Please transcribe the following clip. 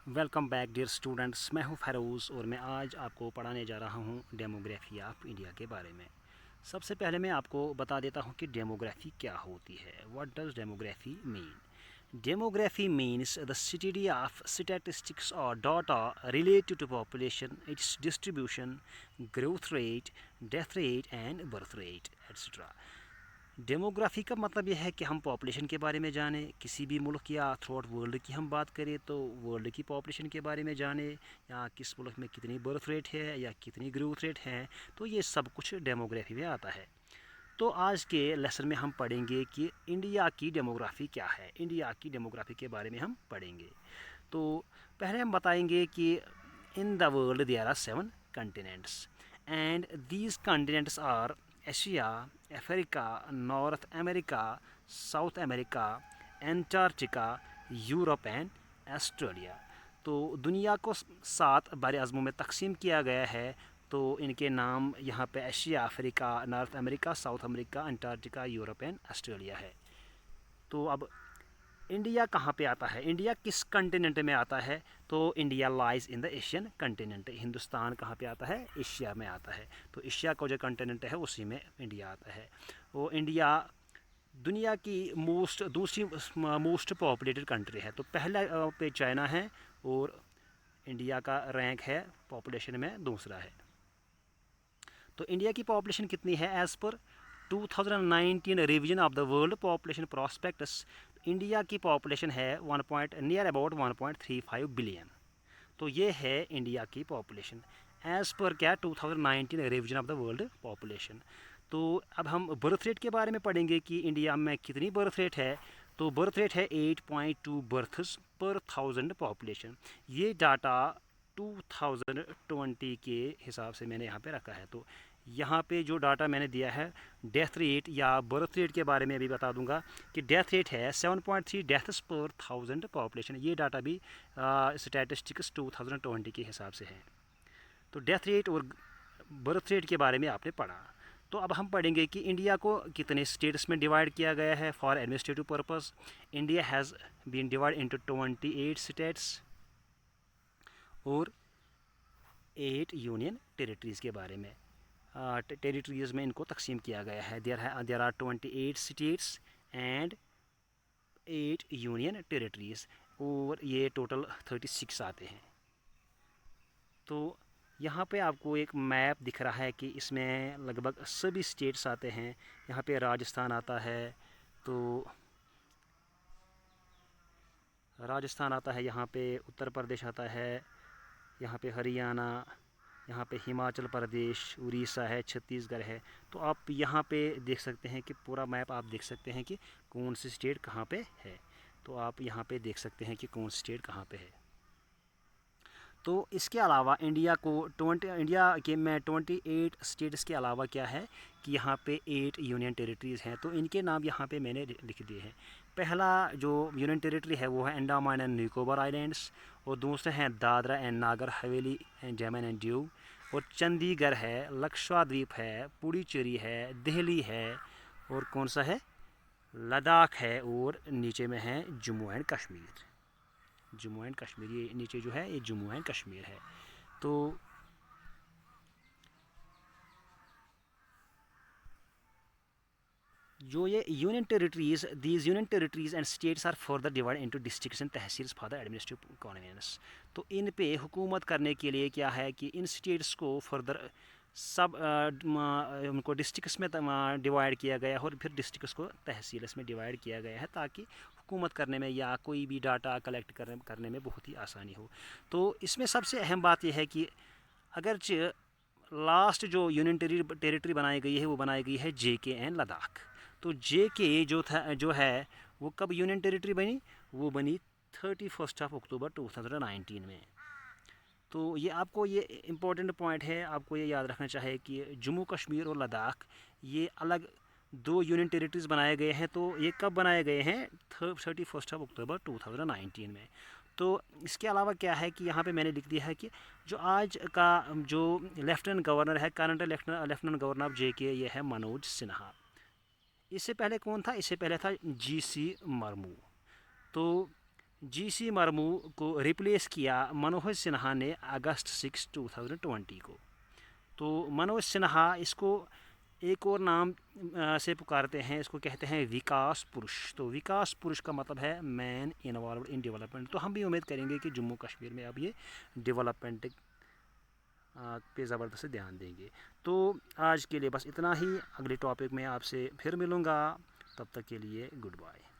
Welcome back dear students. मैं हूं फ़ैरोज़ और मैं आज आपको पढ़ाने जा रहा हूं डेमोग्राफी ऑफ इंडिया के बारे में। सबसे पहले मैं आपको बता देता हूं कि डेमोग्राफी क्या होती है। What does demography mean? Demography means the study of statistics और data related to population, its distribution, growth rate, death rate and birth rate etcetera. Demography का मतलब यह है कि हम पॉपुलेशन के बारे में जानें, किसी भी मुल्क या थ्रू आउट वर्ल्ड की हम बात करें तो वर्ल्ड की पॉपुलेशन के बारे में जानें, या किस मुल्क में कितनी बर्थ रेट है या कितनी ग्रोथ रेट है, तो ये सब कुछ डेमोग्राफी में आता है। तो आज के लेसन में हम पढ़ेंगे कि इंडिया की डेमोग्राफी क्या है। इंडिया की डेमोग्राफी के बारे में हम पढ़ेंगे। तो पहले हम बताएंगे कि in the world there are 7 continents and these continents are Asia, Africa, North America, South America, Antarctica, Europe and Australia. तो दुनिया को 7 बड़े अज़मों में तकसीम किया गया है। तो इनके नाम यहाँ पे Asia, Africa, north America, south America, Antarctica, Europe and Australia है। तो अब इंडिया कहाँ पे आता है, इंडिया किस कंटिनेंट में आता है? तो India lies in the Asian continent. Hindustan कहाँ पे आता है? एशिया में आता है। तो एशिया का जो कंटिनेंट है उसी में इंडिया आता है। वो इंडिया दुनिया की दूसरी मोस्ट पॉपुलेटेड कंट्री है। तो पहला पे चाइना है और इंडिया का रैंक है पॉपुलेशन में दूसरा है। तो इंडिया की पॉपुलेशन कितनी है? As per 2019 revision of the world population prospectus, India की पॉपुलेशन है नियर अबाउट 1.35 बिलियन। तो ये है इंडिया की पॉपुलेशन एज़ पर क्या 2019 revision of the world population. तो अब हम बर्थ रेट के बारे में पढ़ेंगे कि इंडिया में कितनी बर्थ रेट है। तो बर्थ रेट है 8.2 बर्थ्स पर 1000 पॉपुलेशन। ये डाटा 2020 के हिसाब से मैंने यहाँ पे रखा है। तो यहाँ पे जो डाटा मैंने दिया है डेथ रेट या बर्थ रेट के बारे में भी बता दूंगा कि डेथ रेट है 7.3 डेथ्स पर 1000 पॉपुलेशन। ये डाटा भी स्टैटिस्टिक्स 2020 के हिसाब से है। तो डेथ रेट और बर्थ रेट के बारे में आपने पढ़ा। तो अब हम पढ़ेंगे कि इंडिया को कितने स्टेट्स में डिवाइड किया गया है for administrative purpose. India has been divide into 28 states और 8 यूनियन टेरिटरीज़ के बारे में। टेरिटरीज़ में इनको तकसीम किया गया है। There are 28 states and 8 union territories और ये टोटल 36 आते हैं। तो यहाँ पे आपको एक मैप दिख रहा है कि इसमें लगभग सभी स्टेट्स आते हैं। यहाँ पे राजस्थान आता है, तो राजस्थान आता है, यहाँ पे उत्तर प्रदेश आता है, यहाँ पे हरियाणा, यहाँ पे हिमाचल प्रदेश, उड़ीसा है, छत्तीसगढ़ है। तो आप यहाँ पे देख सकते हैं कि पूरा मैप आप देख सकते हैं कि कौन सी स्टेट कहाँ पे है। तो आप यहाँ पे देख सकते हैं कि कौन सी स्टेट कहाँ पे है। तो इसके अलावा इंडिया के में 28 स्टेट्स के अलावा क्या है कि यहाँ पे 8 यूनियन टेरिटरीज़ हैं। तो इनके नाम यहाँ पे मैंने लिख दिए हैं। पहला जो यूनियन टेरिटरी है वो है अंडमान एंड निकोबार आइलैंड्स, और दूसरे हैं Dadra and Nagar Haveli and Daman and Diu, और चंडीगढ़ है, लक्षद्वीप है, पुडुचेरी है, दिल्ली है, और कौन सा है, लद्दाख है, और नीचे में है जम्मू एंड कश्मीर। जम्मू एंड कश्मीर, ये नीचे जो है ये जम्मू एंड कश्मीर है। तो जो ये these union territories and states are further divide into districts and tehsils for the administrative convenience. तो इन पे हुकूमत करने के लिए क्या है कि इन स्टेट्स को फर्दर सब उनको डिस्ट्रिक्ट्स में डिवाइड किया गया है और फिर डिस्ट्रिक्ट्स को तहसील्स में डिवाइड किया गया है ताकि हुकूमत करने में या कोई भी डाटा कलेक्ट करने में बहुत ही आसानी हो। तो इसमें सबसे अहम बात यह है कि अगरचे लास्ट जो यूनियन टेरिटरी बनाई गई है वो बनाई गई है JK एंड लद्दाख। तो JK जो है वो कब यूनियन टेरिटरी बनी? वो बनी 31 अक्टूबर 2019 में। तो ये आपको ये इम्पोर्टेंट पॉइंट है, आपको ये याद रखना चाहिए कि जम्मू कश्मीर और लद्दाख ये अलग 2 यूनियन टेरिटरीज़ बनाए गए हैं। तो ये कब बनाए गए हैं? 31 अक्टूबर 2019 में। तो इसके अलावा क्या है कि यहाँ पे मैंने लिख दिया है कि जो आज का जो लेफ्टिनेंट गवर्नर है, current lieutenant governor of JK, ये है मनोज सिन्हा। इससे पहले कौन था? इससे पहले था GC मुर्मू। तो जीसी मर्मू को रिप्लेस किया मनोज सिन्हा ने अगस्त 6, 2020 को। तो मनोज सिन्हा इसको एक और नाम से पुकारते हैं, इसको कहते हैं विकास पुरुष। तो विकास पुरुष का मतलब है मैन इन्वॉल्व्ड इन डेवलपमेंट। तो हम भी उम्मीद करेंगे कि जम्मू कश्मीर में अब ये डेवलपमेंट पे ज़बरदस्त ध्यान देंगे। तो आज के लिए बस इतना ही। अगले टॉपिक में आपसे फिर मिलूँगा, तब तक के लिए गुड बाय।